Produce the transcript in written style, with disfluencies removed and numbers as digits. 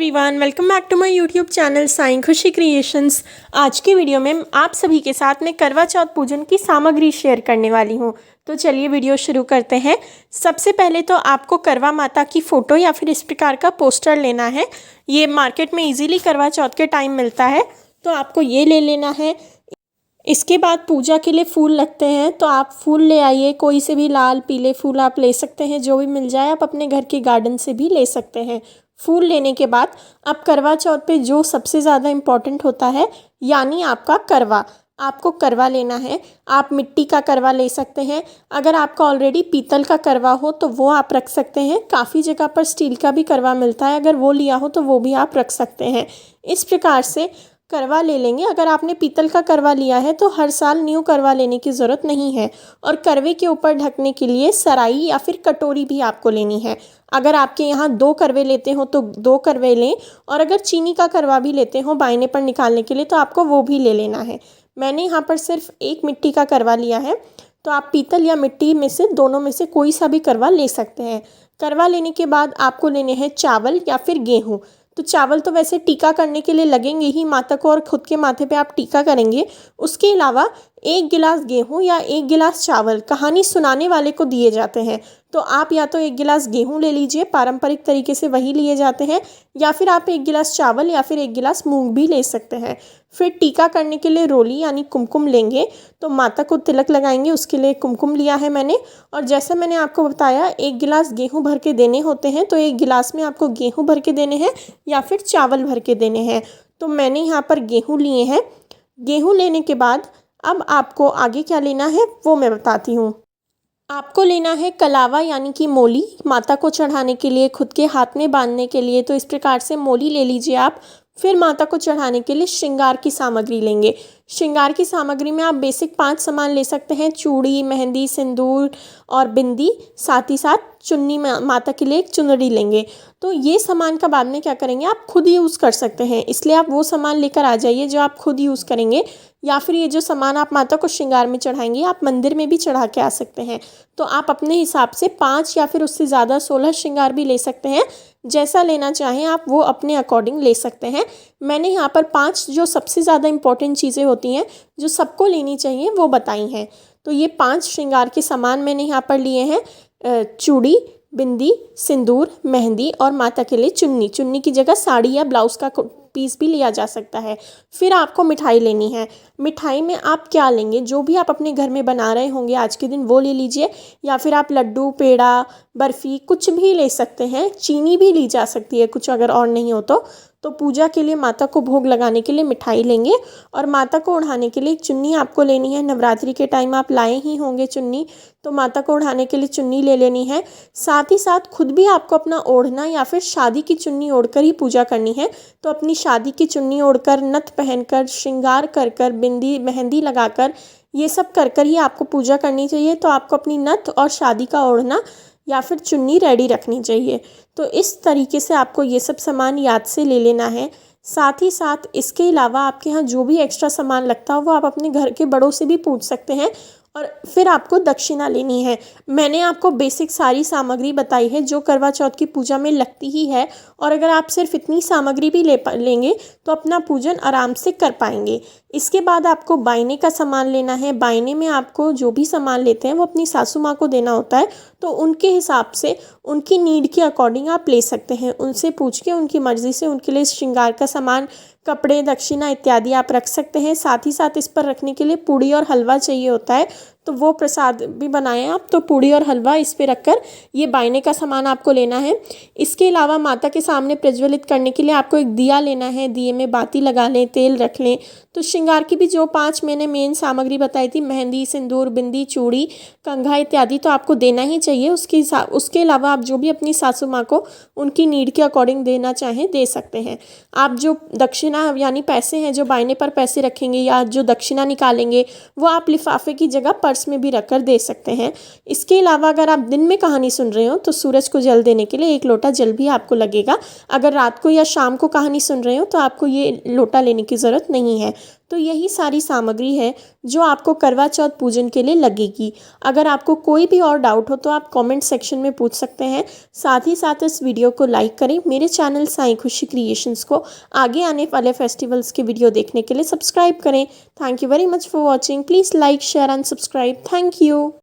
Everyone, welcome back to my YouTube channel Sai Khushi creations. आज की video में आप सभी के साथ में करवा चौथ पूजन की सामग्री शेयर करने वाली हूं। तो चलिए वीडियो शुरू करते हैं। सबसे पहले तो आपको करवा माता की फ़ोटो या फिर इस प्रकार का पोस्टर लेना है। ये मार्केट में ईजिली करवा चौथ के टाइम मिलता है, तो आपको ये ले लेना है। इसके बाद पूजा के लिए फूल लगते हैं, तो आप फूल ले आइए। कोई से भी लाल पीले फूल आप ले सकते हैं, जो भी मिल जाए। आप अपने घर के गार्डन से भी ले सकते हैं। फूल लेने के बाद अब करवा चौथ पे जो सबसे ज़्यादा इम्पॉर्टेंट होता है, यानी आपका करवा। आपको करवा लेना है। आप मिट्टी का करवा ले सकते हैं। अगर आपका ऑलरेडी पीतल का करवा हो तो वो आप रख सकते हैं। काफ़ी जगह पर स्टील का भी करवा मिलता है, अगर वो लिया हो तो वो भी आप रख सकते हैं। इस प्रकार से करवा ले लेंगे। अगर आपने पीतल का करवा लिया है तो हर साल न्यू करवा लेने की ज़रूरत नहीं है। और करवे के ऊपर ढकने के लिए सराई या फिर कटोरी भी आपको लेनी है। अगर आपके यहाँ 2 करवे लेते हो तो 2 करवे लें, और अगर चीनी का करवा भी लेते हो बायने पर निकालने के लिए तो आपको वो भी ले लेना है। मैंने यहाँ पर सिर्फ एक मिट्टी का करवा लिया है, तो आप पीतल या मिट्टी में से दोनों में से कोई सा भी करवा ले सकते हैं। करवा लेने के बाद आपको लेने हैं चावल या फिर गेहूँ। तो चावल तो वैसे टीका करने के लिए लगेंगे ही माता को, और खुद के माथे पे आप टीका करेंगे। उसके अलावा 1 गिलास गेहूँ या 1 गिलास चावल कहानी सुनाने वाले को दिए जाते हैं। तो आप या तो 1 गिलास गेहूँ ले लीजिए, पारंपरिक तरीके से वही लिए जाते हैं, या फिर आप 1 गिलास चावल या फिर 1 गिलास मूंग भी ले सकते हैं। फिर टीका करने के लिए रोली यानी कुमकुम लेंगे, तो माता को तिलक लगाएंगे, उसके लिए कुमकुम लिया है मैंने। और जैसे मैंने आपको बताया 1 गिलास गेहूँ भर के देने होते हैं, तो 1 गिलास में आपको गेहूँ भर के देने हैं या फिर चावल भर के देने हैं। तो मैंने यहाँ पर गेहूँ लिए हैं। गेहूँ लेने के बाद अब आपको आगे क्या लेना है वो मैं बताती हूँ। आपको लेना है कलावा यानी कि मोली, माता को चढ़ाने के लिए, खुद के हाथ में बांधने के लिए। तो इस प्रकार से मोली ले लीजिए आप। फिर माता को चढ़ाने के लिए श्रृंगार की सामग्री लेंगे। श्रृंगार की सामग्री में आप बेसिक 5 सामान ले सकते हैं। चूड़ी, मेहंदी, सिंदूर और बिंदी, साथ ही साथ चुन्नी, माता के लिए एक चुनरी लेंगे। तो ये सामान का बाद में क्या करेंगे, आप खुद यूज़ कर सकते हैं, इसलिए आप वो सामान लेकर आ जाइए जो आप खुद यूज़ करेंगे। या फिर ये जो सामान आप माता को श्रृंगार में चढ़ाएंगे, आप मंदिर में भी चढ़ा के आ सकते हैं। तो आप अपने हिसाब से 5 या फिर उससे ज़्यादा 16 श्रृंगार भी ले सकते हैं। जैसा लेना चाहें आप वो अपने अकॉर्डिंग ले सकते हैं। मैंने यहाँ पर 5 जो सबसे ज़्यादा इंपॉर्टेंट चीज़ें होती हैं, जो सबको लेनी चाहिए, वो बताई हैं। तो ये 5 श्रृंगार के सामान मैंने यहाँ पर लिए हैं। चूड़ी, बिंदी, सिंदूर, मेहंदी और माता के लिए चुन्नी। चुन्नी की जगह साड़ी या ब्लाउज़ का पीस भी लिया जा सकता है। फिर आपको मिठाई लेनी है। मिठाई में आप क्या लेंगे, जो भी आप अपने घर में बना रहे होंगे आज के दिन वो ले लीजिए, या फिर आप लड्डू, पेड़ा, बर्फ़ी कुछ भी ले सकते हैं। चीनी भी ली जा सकती है कुछ, अगर और नहीं हो तो पूजा के लिए माता को भोग लगाने के लिए मिठाई लेंगे। और माता को ओढ़ाने के लिए एक चुन्नी आपको लेनी है। नवरात्रि के टाइम आप लाए ही होंगे चुन्नी, तो माता को ओढ़ाने के लिए चुन्नी ले लेनी है। साथ ही साथ खुद भी आपको अपना ओढ़ना या फिर शादी की चुन्नी ओढ़कर ही पूजा करनी है। तो अपनी शादी की चुन्नी ओढ़कर, नथ पहनकर, श्रृंगार कर बिंदी मेहंदी लगाकर, ये सब कर ही आपको पूजा करनी चाहिए। तो आपको अपनी नथ और शादी का ओढ़ना या फिर चुन्नी रेडी रखनी चाहिए। तो इस तरीके से आपको ये सब सामान याद से ले लेना है। साथ ही साथ इसके अलावा आपके यहाँ जो भी एक्स्ट्रा सामान लगता हो वो आप अपने घर के बड़ों से भी पूछ सकते हैं। और फिर आपको दक्षिणा लेनी है। मैंने आपको बेसिक सारी सामग्री बताई है जो करवा चौथ की पूजा में लगती ही है, और अगर आप सिर्फ इतनी सामग्री भी लेंगे तो अपना पूजन आराम से कर पाएंगे। इसके बाद आपको बायने का सामान लेना है। बायने में आपको जो भी सामान लेते हैं वो अपनी सासू माँ को देना होता है, तो उनके हिसाब से, उनकी नीड के अकॉर्डिंग आप ले सकते हैं। उनसे पूछ के उनकी मर्ज़ी से उनके लिए श्रृंगार का सामान, कपड़े, दक्षिणा इत्यादि आप रख सकते हैं। साथ ही साथ इस पर रखने के लिए पूड़ी और हलवा चाहिए होता है, तो वो प्रसाद भी बनाएं आप। तो पूड़ी और हलवा इस पे रखकर ये बायने का सामान आपको लेना है। इसके अलावा माता के सामने प्रज्वलित करने के लिए आपको एक दिया लेना है। दिए में बाती लगा लें, तेल रख लें। तो श्रृंगार की भी जो 5 मैंने मेन सामग्री बताई थी, मेहंदी, सिंदूर, बिंदी, चूड़ी, कंघा इत्यादि, तो आपको देना ही चाहिए। उसके अलावा आप जो भी अपनी सासू माँ को उनकी नीड के अकॉर्डिंग देना चाहें दे सकते हैं। आप जो दक्षिणा यानी पैसे हैं, जो बायने पर पैसे रखेंगे या जो दक्षिणा निकालेंगे, वो आप लिफाफे की जगह पर्स में भी रखकर दे सकते हैं। इसके अलावा अगर आप दिन में कहानी सुन रहे हो तो सूरज को जल देने के लिए 1 लोटा जल भी आपको लगेगा। अगर रात को या शाम को कहानी सुन रहे हो तो आपको ये लोटा लेने की ज़रूरत नहीं है। तो यही सारी सामग्री है जो आपको करवा चौथ पूजन के लिए लगेगी। अगर आपको कोई भी और डाउट हो तो आप कमेंट सेक्शन में पूछ सकते हैं। साथ ही साथ इस वीडियो को लाइक करें। मेरे चैनल साईं खुशी क्रिएशंस को आगे आने वाले फेस्टिवल्स के वीडियो देखने के लिए सब्सक्राइब करें। Thank you very much for watching. Please like share and subscribe. Thank you.